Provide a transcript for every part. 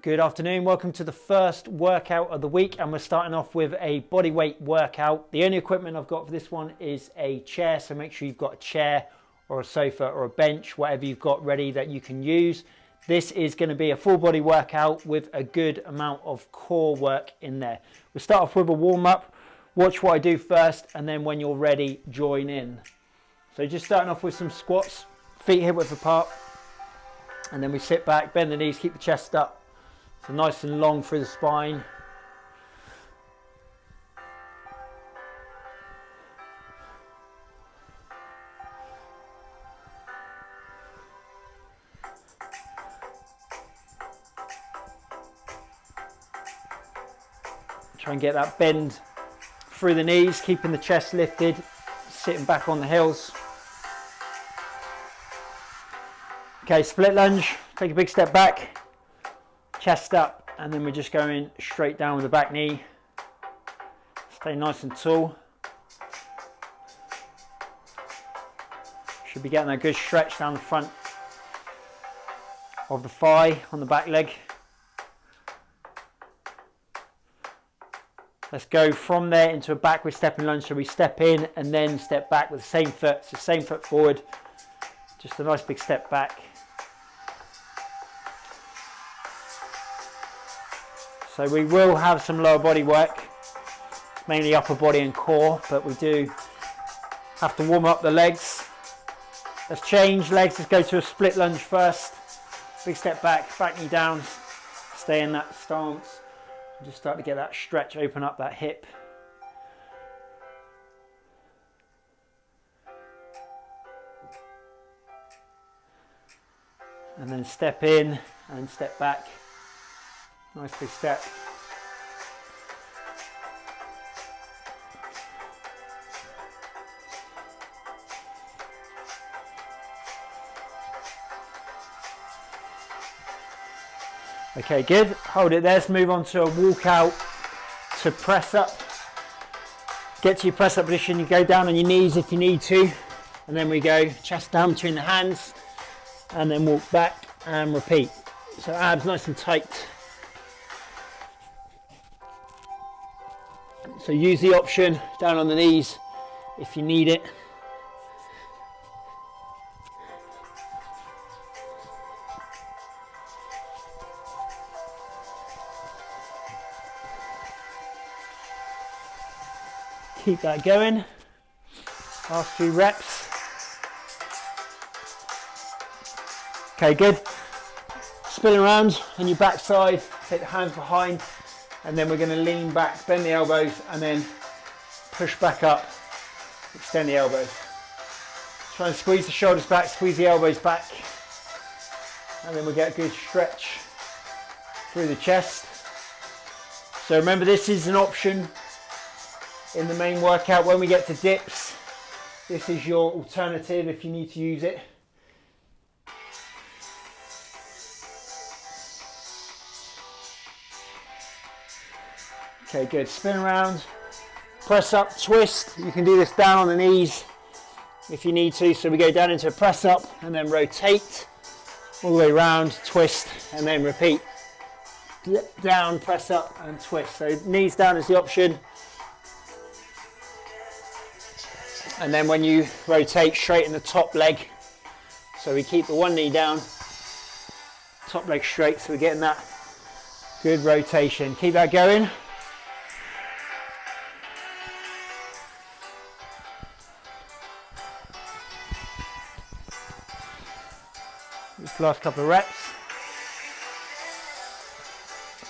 Good afternoon, welcome to the first workout of the week, and we're starting off with a body weight workout. The only equipment I've got for this one is a chair, so make sure you've got a chair or a sofa or a bench, whatever you've got ready that you can use. This is going to be a full body workout with a good amount of core work in there. We'll start off with a warm up, watch what I do first, and then when you're ready, join in. So just starting off with some squats, feet hip width apart, and then we sit back, bend the knees, keep the chest up. So nice and long through the spine. Try and get that bend through the knees, keeping the chest lifted, sitting back on the heels. Okay, split lunge, take a big step back. Chest up, and then we're just going straight down with the back knee. Stay nice and tall. Should be getting a good stretch down the front of the thigh on the back leg. Let's go from there into a backward stepping lunge. So we step in and then step back with the same foot. So same foot forward, just a nice big step back. So we will have some lower body work, mainly upper body and core, but we do have to warm up the legs. Let's change legs, let's go to a split lunge first. Big step back, back knee down, stay in that stance. Just start to get that stretch, open up that hip. And then step in and step back. Nice big step. Okay, good. Hold it there. Let's move on to a walk out to press up. Get to your press up position. You go down on your knees if you need to. And then we go chest down between the hands. And then walk back and repeat. So abs nice and tight. So use the option down on the knees if you need it. Keep that going. Last few reps. Okay, good. Spin around on your backside, take the hands behind. And then we're going to lean back, bend the elbows, and then push back up, extend the elbows. Try and squeeze the shoulders back, squeeze the elbows back, and then we'll get a good stretch through the chest. So remember, this is an option in the main workout. When we get to dips, this is your alternative if you need to use it. Okay, good. Spin around, press up, twist. You can do this down on the knees if you need to. So we go down into a press up and then rotate all the way around, twist, and then repeat. Down, press up, and twist. So knees down is the option. And then when you rotate, straighten the top leg. So we keep the one knee down, top leg straight, so we're getting that good rotation. Keep that going. Just last couple of reps.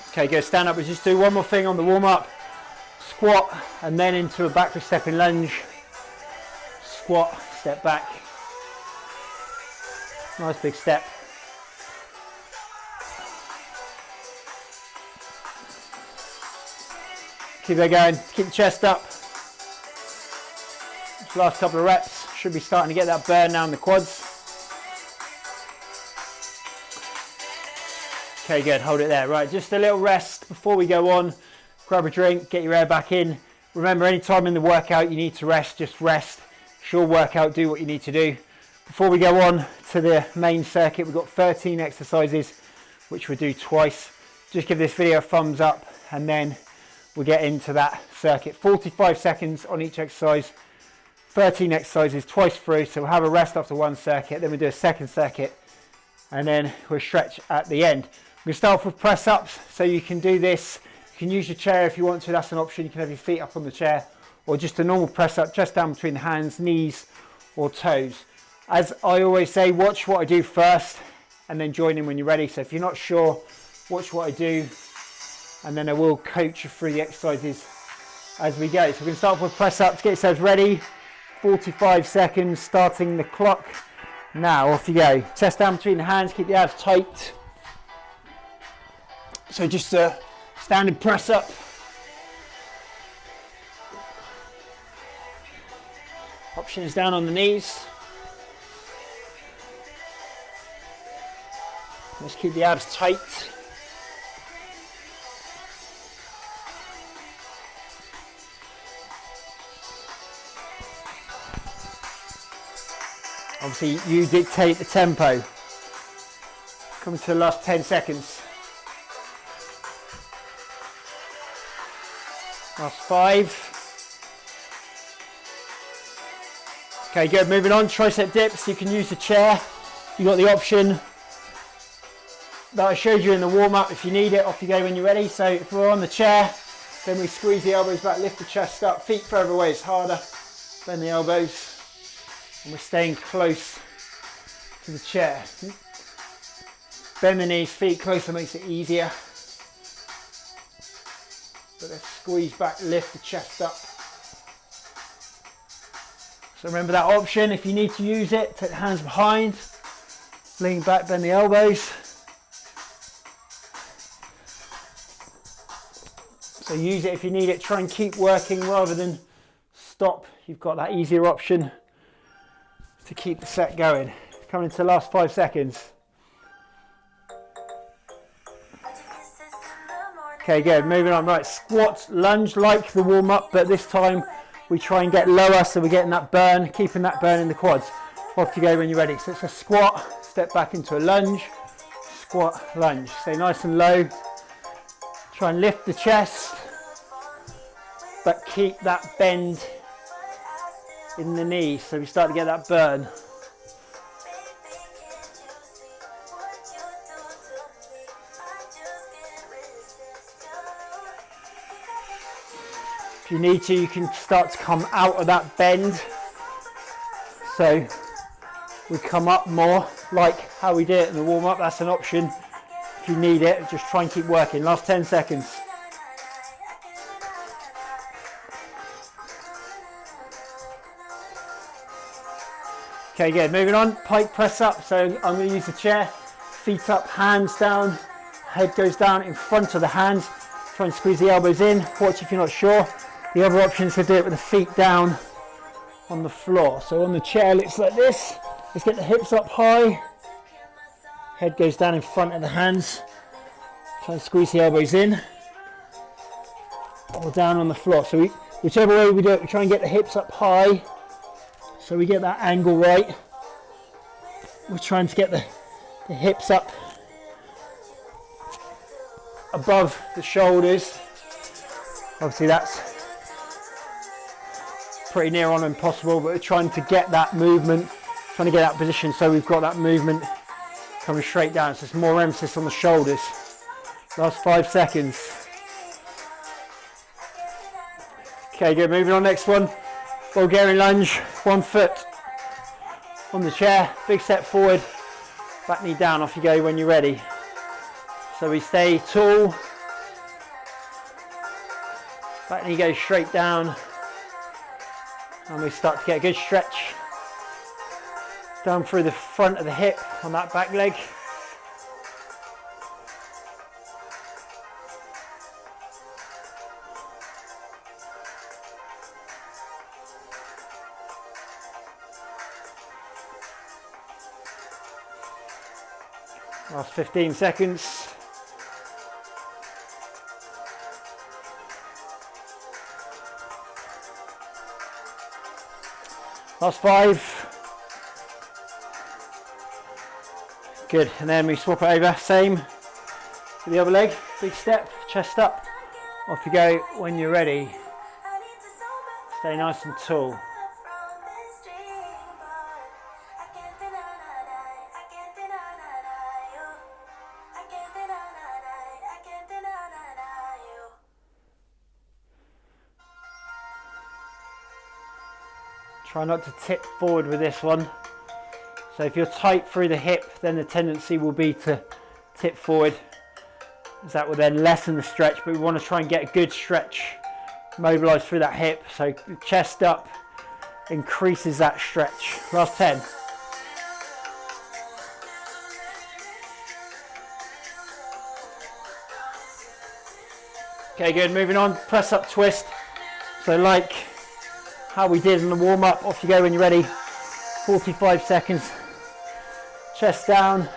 Okay, go stand up. We'll just do one more thing on the warm up. Squat and then into a backward stepping lunge. Squat, step back. Nice big step. Keep that going. Keep the chest up. Just last couple of reps. Should be starting to get that burn down the quads. Okay, good, hold it there. Right, just a little rest before we go on. Grab a drink, get your air back in. Remember, any time in the workout you need to rest, just rest. It's your workout, do what you need to do. Before we go on to the main circuit, we've got 13 exercises, which we'll do twice. just give this video a thumbs up, and then we'll get into that circuit. 45 seconds on each exercise, 13 exercises twice through. So we'll have a rest after one circuit, then we'll do a second circuit, and then we'll stretch at the end. We're going to start off with press ups. So you can do this, you can use your chair if you want to, that's an option. You can have your feet up on the chair, or just a normal press up, just down between the hands, knees or toes. As I always say, watch what I do first and then join in when you're ready. So if you're not sure, watch what I do, and then I will coach you through the exercises as we go. So we're going to start off with press ups. Get yourselves ready. 45 seconds, starting the clock now. Off you go. Chest down between the hands, keep the abs tight. So just a standard press up. Option is down on the knees. Let's keep the abs tight. Obviously, you dictate the tempo. Coming to the last 10 seconds. Last 5. Okay, good. Moving on. Tricep dips. You can use the chair. You've got the option that I showed you in the warm-up. If you need it, off you go when you're ready. So if we're on the chair, then we squeeze the elbows back, lift the chest up, feet further away is harder. Bend the elbows, and we're staying close to the chair. Bend the knees, feet closer makes it easier. But let's squeeze back, lift the chest up. So remember that option. If you need to use it, take the hands behind, lean back, bend the elbows. So use it if you need it. Try and keep working rather than stop. You've got that easier option to keep the set going. Coming to the last 5 seconds. Okay, good. Moving on. Right, squat, lunge like the warm up, but this time we try and get lower so we're getting that burn, keeping that burn in the quads. Off you go when you're ready. So it's a squat, step back into a lunge, squat, lunge. Stay nice and low. Try and lift the chest, but keep that bend in the knees so we start to get that burn. If you need to, you can start to come out of that bend. So we come up more like how we did it in the warm-up. That's an option. If you need it, just try and keep working. Last 10 seconds. Okay, good. Moving on. Pike press up. So I'm going to use the chair. Feet up, hands down. Head goes down in front of the hands. Try and squeeze the elbows in. Watch if you're not sure. The other option is to do it with the feet down on the floor. So on the chair, it looks like this. Let's get the hips up high. Head goes down in front of the hands. Try and squeeze the elbows in. Or down on the floor. So whichever way we do it, we try and get the hips up high. So we get that angle right. We're trying to get the hips up above the shoulders. Obviously that's pretty near on impossible, but we're trying to get that movement, trying to get that position so we've got that movement coming straight down. So it's more emphasis on the shoulders. Last 5 seconds. Okay, good. Moving on, next one. Bulgarian lunge, 1 foot on the chair, big step forward, back knee down, off you go when you're ready. So we stay tall, back knee goes straight down, and we start to get a good stretch down through the front of the hip on that back leg. Last 15 seconds. Last 5. Good, and then we swap it over, same. To the other leg, big step, chest up. Off you go when you're ready. Stay nice and tall. Try not to tip forward with this one. So if you're tight through the hip, then the tendency will be to tip forward. As that will then lessen the stretch, but we want to try and get a good stretch, mobilise through that hip. So chest up increases that stretch. Last 10. Okay, good. Moving on, press up twist. So like how we did in the warm up, off you go when you're ready. 45 seconds. Chest down.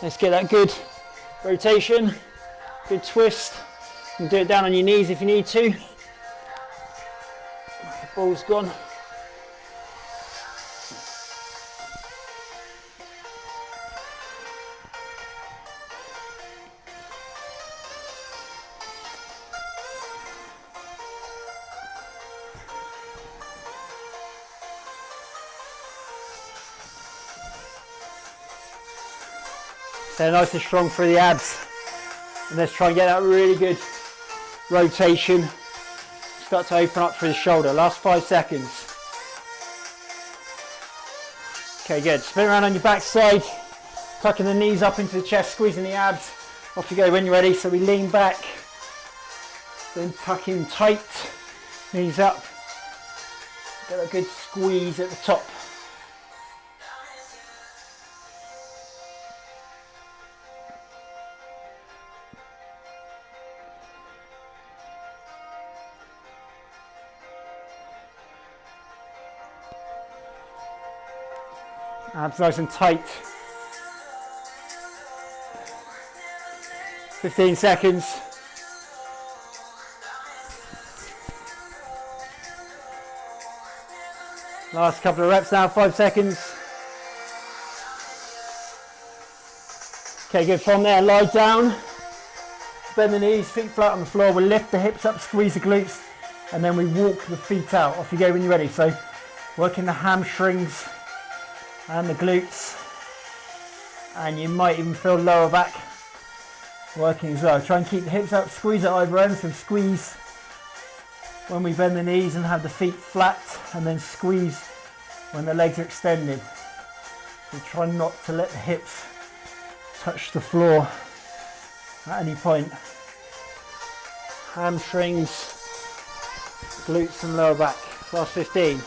Let's get that good rotation, good twist. You can do it down on your knees if you need to. The ball's gone. Stay nice and strong through the abs. And let's try and get that really good rotation. Start to open up through the shoulder. Last 5 seconds. Okay, good. Spin around on your backside. Tucking the knees up into the chest, squeezing the abs. Off you go when you're ready. So we lean back. Then tuck in tight. Knees up. Get a good squeeze at the top. Abs nice and tight. 15 seconds. Last couple of reps now, 5 seconds. Okay, good. From there, lie down. Bend the knees, feet flat on the floor. We'll lift the hips up, squeeze the glutes, and then we walk the feet out. Off you go when you're ready. So working the hamstrings and the glutes, and you might even feel lower back working as well. Try and keep the hips up, squeeze at either end, so squeeze when we bend the knees and have the feet flat, and then squeeze when the legs are extended. So try not to let the hips touch the floor at any point. Hamstrings, glutes and lower back. Last 15.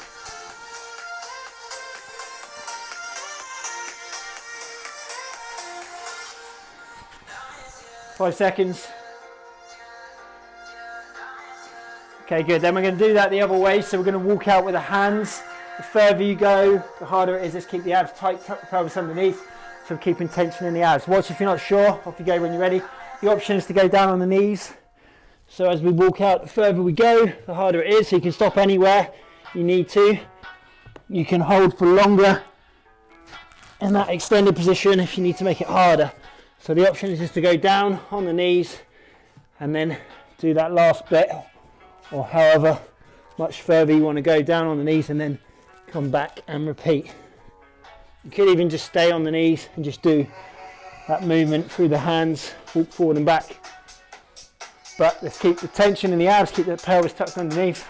Five seconds. Okay, good. Then we're going to do that the other way. So we're going to walk out with the hands. The further you go, the harder it is. Just keep the abs tight, tuck the pelvis underneath. So we're keeping tension in the abs. Watch if you're not sure. Off you go when you're ready. The option is to go down on the knees. So as we walk out, the further we go, the harder it is. So you can stop anywhere you need to. You can hold for longer in that extended position if you need to make it harder. So the option is just to go down on the knees and then do that last bit, or however much further you want to go down on the knees, and then come back and repeat. You could even just stay on the knees and just do that movement through the hands, walk forward and back. But let's keep the tension in the abs, keep the pelvis tucked underneath.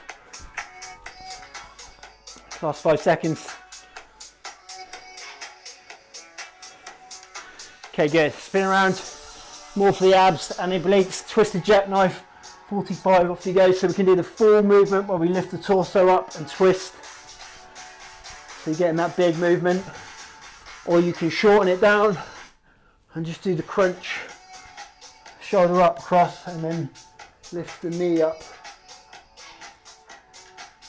Last 5 seconds. Okay, good. Spin around, more for the abs and the obliques. Twisted jackknife, 45, off you go. So we can do the full movement where we lift the torso up and twist. So you're getting that big movement. Or you can shorten it down and just do the crunch. Shoulder up, cross, and then lift the knee up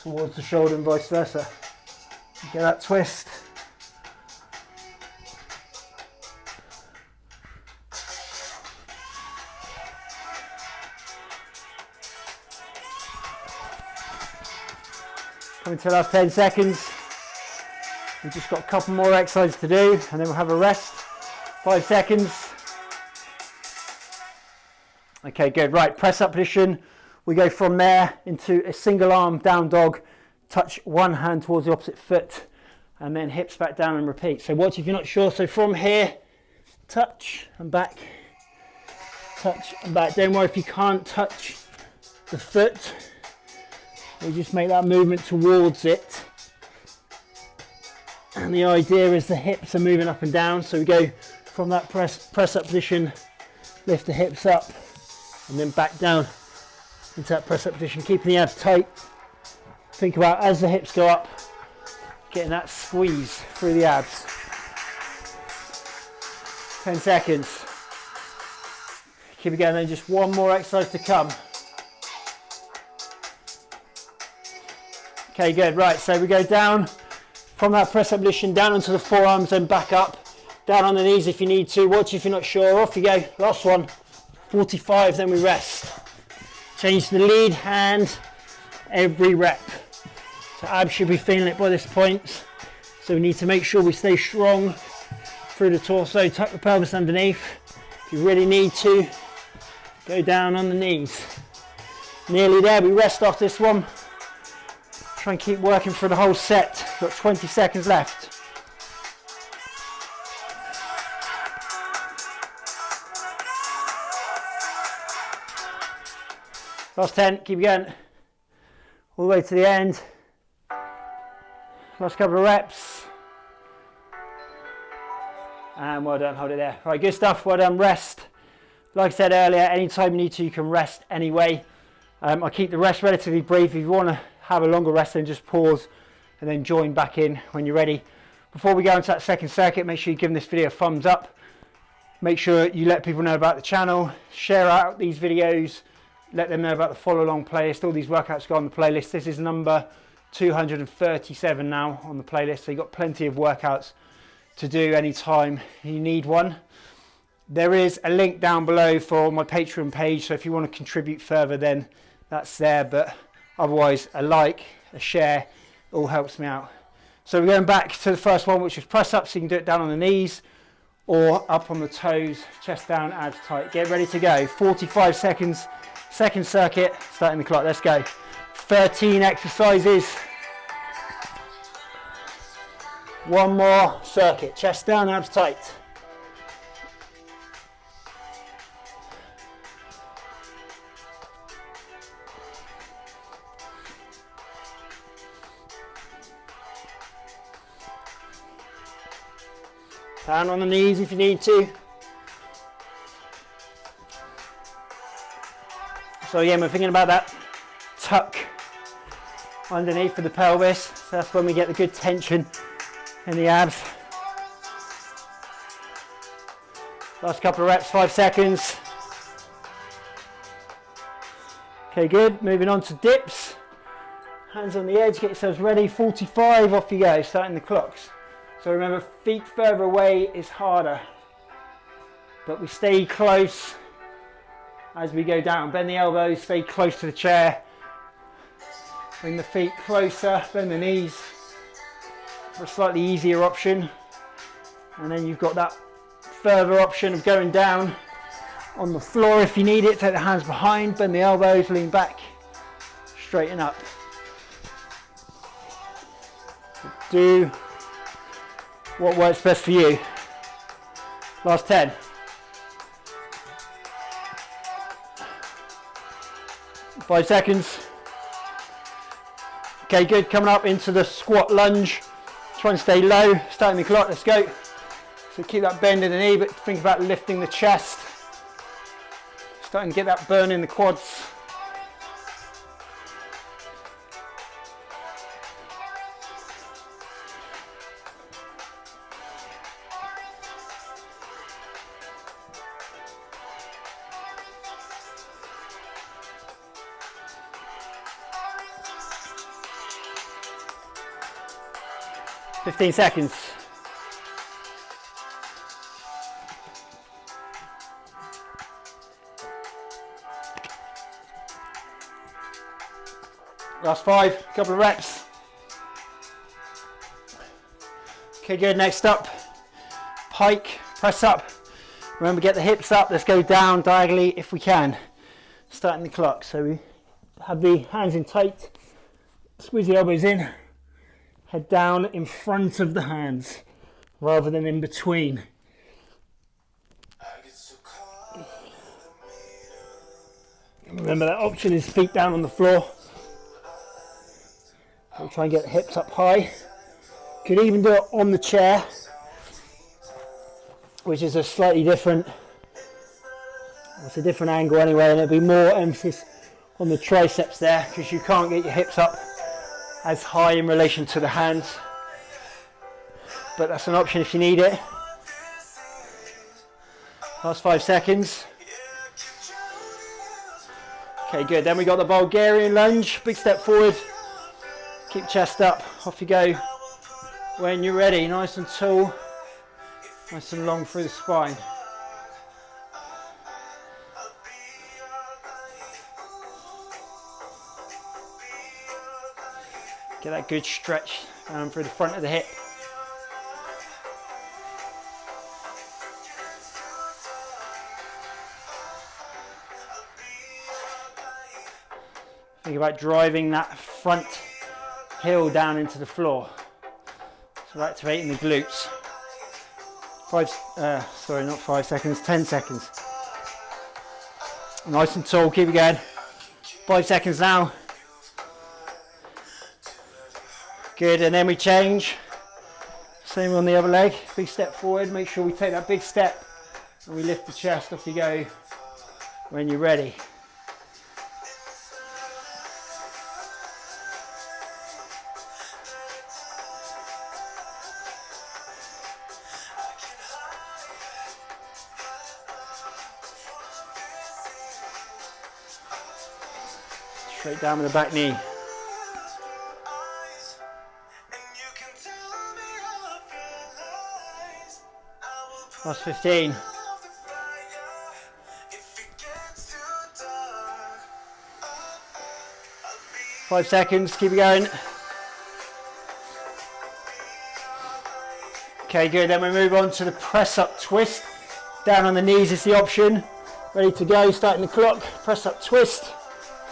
towards the shoulder and vice versa. Get that twist. Coming to the last 10 seconds. We've just got a couple more exercises to do and then we'll have a rest. 5 seconds. Okay, good. Right, press up position. We go from there into a single arm down dog, touch one hand towards the opposite foot, and then hips back down and repeat. So watch if you're not sure. So from here, touch and back, touch and back. Don't worry if you can't touch the foot. We just make that movement towards it. And the idea is the hips are moving up and down. So we go from that press up position, lift the hips up, and then back down into that press up position, keeping the abs tight. Think about as the hips go up, getting that squeeze through the abs. 10 seconds. Keep it going, then just one more exercise to come. Okay, good. Right, so we go down from that press up position, down onto the forearms, then back up, down on the knees if you need to. Watch if you're not sure. Off you go. Last one. 45, then we rest. Change the lead hand every rep. So abs should be feeling it by this point. So we need to make sure we stay strong through the torso. Tuck the pelvis underneath. If you really need to, go down on the knees. Nearly there. We rest off this one. Try and keep working for the whole set. Got 20 seconds left. Last 10, keep going. All the way to the end. Last couple of reps. And well done, hold it there. Right, good stuff, well done, rest. Like I said earlier, anytime you need to, you can rest anyway. I keep the rest relatively brief. If you want to have a longer rest, then just pause and then join back in when you're ready. Before we go into that second circuit, make sure you give this video a thumbs up. Make sure you let people know about the channel, share out these videos, let them know about the follow along playlist. All these workouts go on the playlist. This is number 237 now on the playlist, so you've got plenty of workouts to do anytime you need one. There is a link down below for my Patreon page, so if you want to contribute further, then that's there, but otherwise a like, a share, all helps me out. So we're going back to the first one, which is press up, so you can do it down on the knees or up on the toes, chest down, abs tight. Get ready to go. 45 seconds, second circuit, starting the clock. Let's go. 13 exercises. One more circuit, chest down, abs tight. Down on the knees if you need to. So again, we're thinking about that tuck underneath for the pelvis. So that's when we get the good tension in the abs. Last couple of reps, 5 seconds. Okay, good. Moving on to dips. Hands on the edge, get yourselves ready. 45, off you go, starting the clocks. So remember, feet further away is harder, but we stay close as we go down. Bend the elbows, stay close to the chair. Bring the feet closer, bend the knees for a slightly easier option. And then you've got that further option of going down on the floor if you need it. Take the hands behind, bend the elbows, lean back, straighten up. Do what works best for you. Last 10. Five seconds. Okay, good. Coming up into the squat lunge. Try and stay low. Starting the clock. Let's go. So keep that bend in the knee, but think about lifting the chest. Starting to get that burn in the quads. Fifteen seconds. Last 5, couple of reps. Okay, good. Next up, pike, press up. Remember, get the hips up. Let's go down diagonally if we can. starting the clock. So we have the hands in tight, squeeze the elbows in, head down in front of the hands rather than in between. Remember that option is feet down on the floor. We'll try and get the hips up high. Could even do it on the chair, which is a slightly different, it's a different angle anyway, and there'll be more emphasis on the triceps there because you can't get your hips up as high in relation to the hands. But that's an option if you need it. Last 5 seconds. Okay, good. Then we got the Bulgarian lunge. Big step forward. Keep chest up. Off you go. When you're ready, nice and tall. Nice and long through the spine. Get that good stretch down through the front of the hip. Think about driving that front heel down into the floor. So activating the glutes. 10 seconds. Nice and tall, keep it going. 5 seconds now. Good, and then we change. Same on the other leg. Big step forward, make sure we take that big step and we lift the chest. Off you go when you're ready. Straight down with the back knee. Last 15. Five seconds, keep it going. Okay, good. Then we move on to the press up twist. Down on the knees is the option. Ready to go, starting the clock. Press up twist.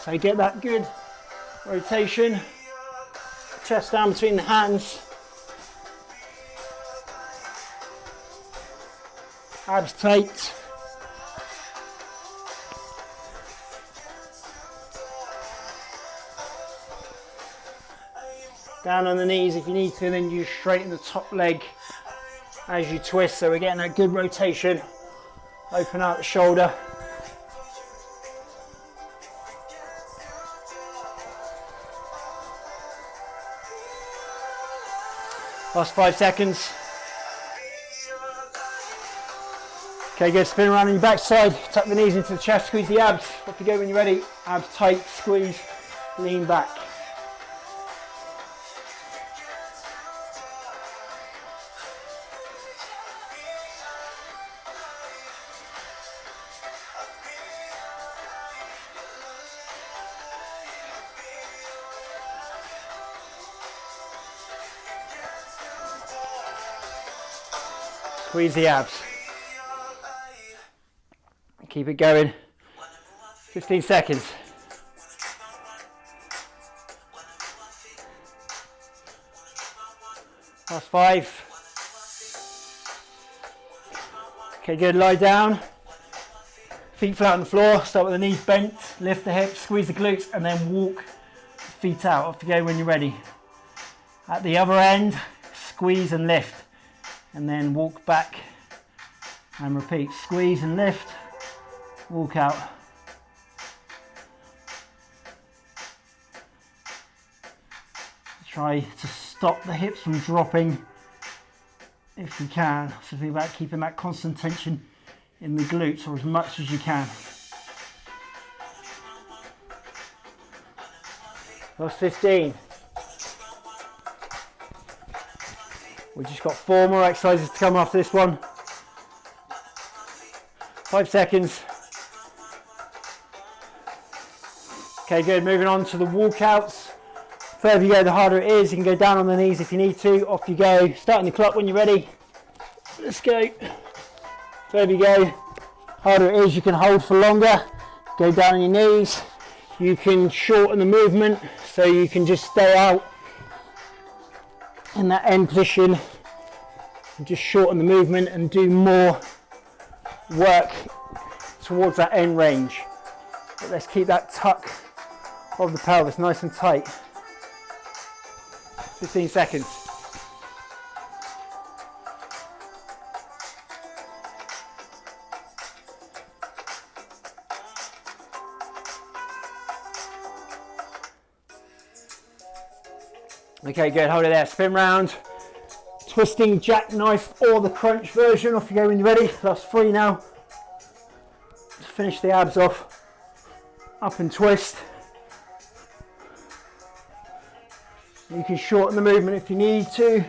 So get that good rotation. Chest down between the hands. Abs tight. Down on the knees if you need to, then you straighten the top leg as you twist. So we're getting that good rotation. Open out the shoulder. Last 5 seconds. Okay, good. Spin around on your backside. Tuck the knees into the chest. Squeeze the abs. Off you go when you're ready. Abs tight. Squeeze. Lean back. Squeeze the abs. Keep it going. 15 seconds. Last 5. Okay, good. Lie down. Feet flat on the floor. Start with the knees bent. Lift the hips. Squeeze the glutes, and then walk feet out. Off you go when you're ready. At the other end, squeeze and lift, and then walk back and repeat. Squeeze and lift. Walk out. Try to stop the hips from dropping if you can. So think about keeping that constant tension in the glutes, or as much as you can. Last 15. We've just got 4 more exercises to come after this one. 5 seconds. Okay, good. Moving on to the walkouts. The further you go, the harder it is. You can go down on the knees if you need to. Off you go. Starting the clock when you're ready. Let's go. The further you go, harder it is. You can hold for longer. Go down on your knees. You can shorten the movement, so you can just stay out in that end position and just shorten the movement and do more work towards that end range. But let's keep that tuck of the pelvis nice and tight. 15 seconds. Okay, good, hold it there, spin round. Twisting jackknife or the crunch version, off you go when you're ready. Last 3 now. Just finish the abs off. Up and twist. You can shorten the movement if you need to.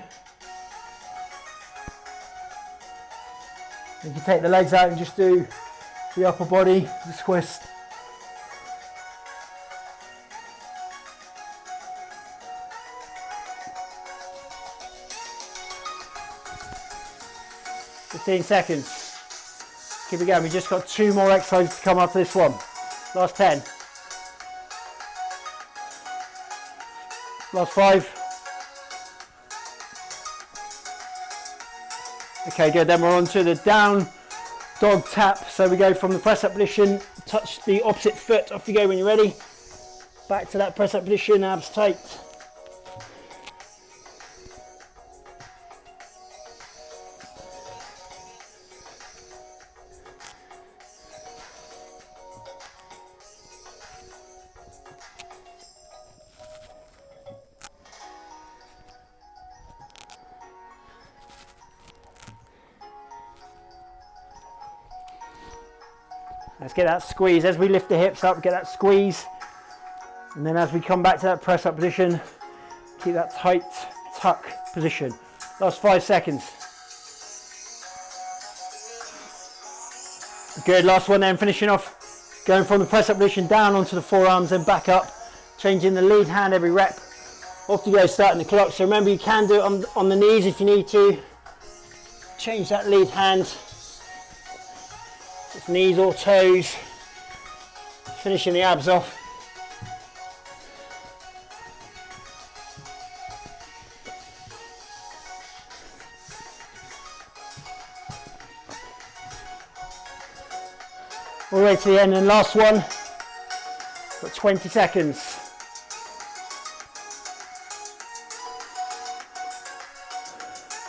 You can take the legs out and just do the upper body, the twist. Seconds. Keep it going. We just got 2 more exercises to come after this one. Last 10. Last 5. Okay, good. Then we're on to the down dog tap. So we go from the press up position, touch the opposite foot. Off you go when you're ready. Back to that press up position, abs tight. Let's get that squeeze. As we lift the hips up, get that squeeze. And then as we come back to that press up position, keep that tight tuck position. Last 5 seconds. Good, last one then, finishing off. Going from the press up position down onto the forearms and back up. Changing the lead hand every rep. Off you go, starting the clock. So remember, you can do it on the knees if you need to. Change that lead hand. It's knees or toes. Finishing the abs off. All the way to the end, and last one. Got 20 seconds.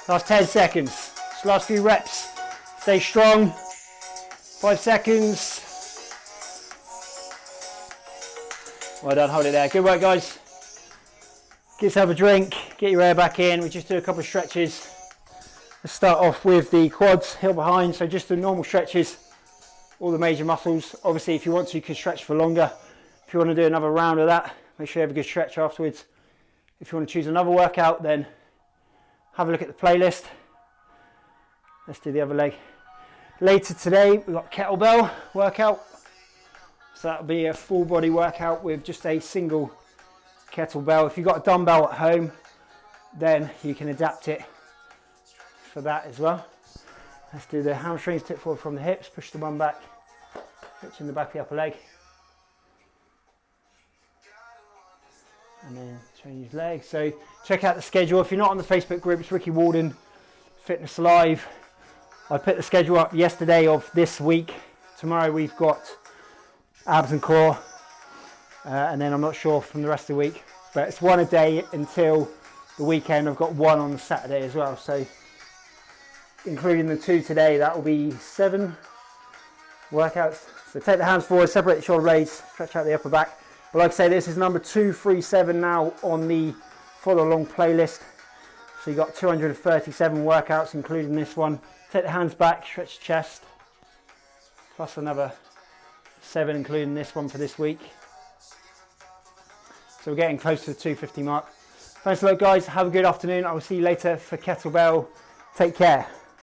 Last 10 seconds. Just last few reps. Stay strong. 5 seconds. Well done, hold it there. Good work, guys. Get yourself a drink, get your air back in. We just do a couple of stretches. Let's start off with the quads, heel behind. So just the normal stretches, all the major muscles. Obviously, if you want to, you can stretch for longer. If you want to do another round of that, make sure you have a good stretch afterwards. If you want to choose another workout, then have a look at the playlist. Let's do the other leg. Later today, we've got kettlebell workout. So that'll be a full body workout with just a single kettlebell. If you've got a dumbbell at home, then you can adapt it for that as well. Let's do the hamstrings, tip forward from the hips, push the bum back, touching the back of the upper leg. And then change legs. So check out the schedule. If you're not on the Facebook group, it's Ricky Walden Fitness Live. I put the schedule up yesterday of this week. Tomorrow we've got abs and core, and then I'm not sure from the rest of the week, but it's one a day until the weekend. I've got one on Saturday as well, so including the 2 today, that will be 7 workouts. So take the hands forward, separate the shoulder blades, stretch out the upper back. But like I say, this is number 237 now on the follow along playlist. So you got 237 workouts including this one. Take the hands back, stretch the chest, plus another 7 including this one for this week. So we're getting close to the 250 mark. Thanks a lot, guys. Have a good afternoon. I will see you later for kettlebell. Take care.